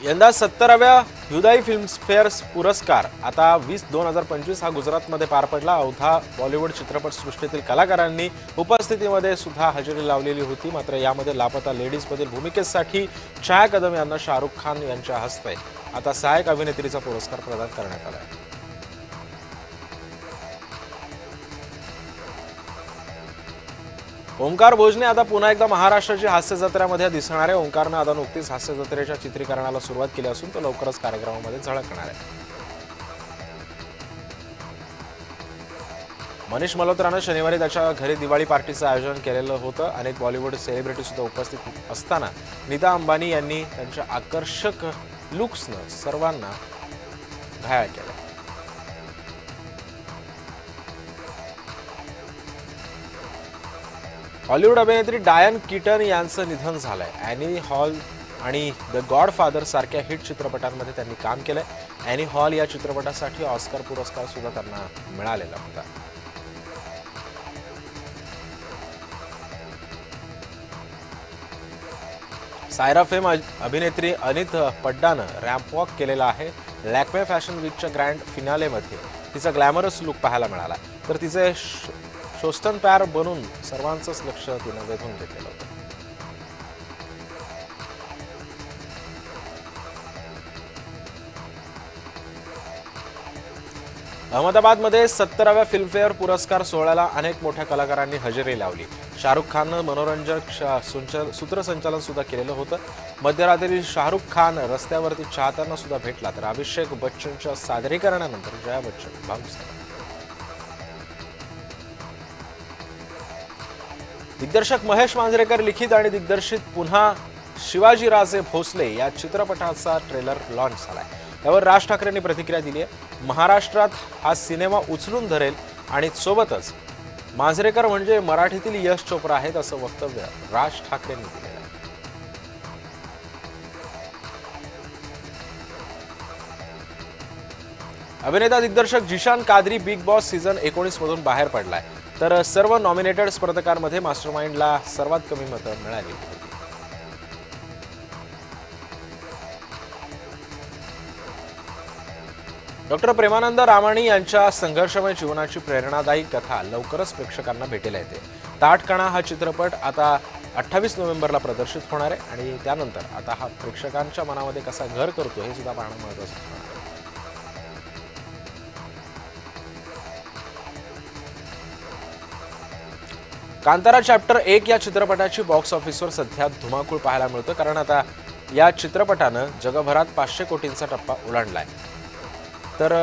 यंदा 70व्या ह्युदाई फिल्मफेअर पुरस्कार आता 2025 हा गुजरातमध्ये पार पडला। अवघा बॉलिवूड चित्रपटसृष्टीतील कलाकारांनी उपस्थितीमध्ये सुद्धा हजेरी लावलेली होती। मात्र यामध्ये लापता लेडीजमधील भूमिकेसाठी छाया कदम यांना शाहरुख खान यांच्या हस्ते आता सहायक अभिनेत्रीचा पुरस्कार प्रदान करण्यात आला आहे। ओंकार भोजने आता पुन्हा एकदा महाराष्ट्राची हास्य जत्रेमध्ये दिसणार आहे। ओंकारने आता नुकतीच हास्य जत्रेच्या चित्रीकरणाला सुरुवात केली असून तो लवकरच कार्यक्रमामध्ये झळकणार आहे। मनीष मल्होत्राने शनिवारी त्याच्या घरी दिवाळी पार्टीचं आयोजन केलेलं होतं। अनेक बॉलिवूड सेलिब्रिटी सुद्धा उपस्थित असताना नीता अंबानी यांनी त्यांच्या आकर्षक लुक्सनं सर्वांना घायाळ केलं। हॉलिवूड अभिनेत्री डायन कीटन यांचं निधन झालंय। ॲनी हॉल आणि द गॉडफादर सारख्या हिट चित्रपटांमध्ये त्यांनी काम केलंय। ॲनी हॉल या चित्रपटासाठी ऑस्कर पुरस्कार सुद्धा त्यांना मिळालेला होता। सायरा फेम अभिनेत्री अनित पड्डानं रॅम्प वॉक केलेला आहे। लॅक्मे फॅशन वीकच्या ग्रँड फिनालेमध्ये तिचा ग्लॅमरस लुक पाहायला मिळाला, तर तिचे शोस्टन पॅर बनून सर्वांचंच लक्ष तिनं वेधून घेतलेलं होतं। अहमदाबादमध्ये 70व्या फिल्मफेअर पुरस्कार सोहळ्याला अनेक मोठ्या कलाकारांनी हजेरी लावली। शाहरुख खाननं मनोरंजक सूत्रसंचालन सुद्धा केलेलं होतं। मध्यरात्री शाहरुख खान रस्त्यावरती चाहत्यांना सुद्धा भेटला, तर अभिषेक बच्चनच्या सादरीकरणानंतर जया बच्चन भावूक झाल्या। दिग्दर्शक महेश मांजरेकर लिखित आणि दिग्दर्शित पुन्हा शिवाजीराजे भोसले या चित्रपटाचा ट्रेलर लॉन्च झालाय। यावर राज ठाकरेंनी प्रतिक्रिया दिली आहे। महाराष्ट्रात हा सिनेमा उचलून धरेल आणि सोबतच मांजरेकर म्हणजे मराठीतील यश चोप्रा आहेत असं वक्तव्य राज ठाकरेंनी दिलेलं आहे। अभिनेता दिग्दर्शक जिशान कादरी बिग बॉस सीझन 19 मधून बाहेर पडलाय, तर सर्व नॉमिनेटेड स्पर्धकांमध्ये मास्टरमाइंडला सर्वात कमी मतं मिळाली होती। डॉक्टर प्रेमानंद रामाणी यांच्या संघर्षमय जीवनाची प्रेरणादायी कथा लवकरच प्रेक्षकांना भेटेल येते। ताटकणा हा चित्रपट आता 28 नोव्हेंबरला प्रदर्शित होणार आहे आणि त्यानंतर आता हा प्रेक्षकांच्या मनामध्ये कसा घर करतो हे सुद्धा पाहणं महत्त्वाचं होणार आहे। कांतारा चॅप्टर 1 या चित्रपटाची बॉक्स ऑफिसवर सध्या धुमाकूळ पाहायला मिळतं, कारण आता या चित्रपटानं जगभरात 500 कोटींचा टप्पा ओलांडलाय, तर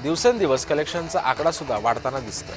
दिवसेंदिवस कलेक्शनचा आकडा सुद्धा वाढताना दिसतोय।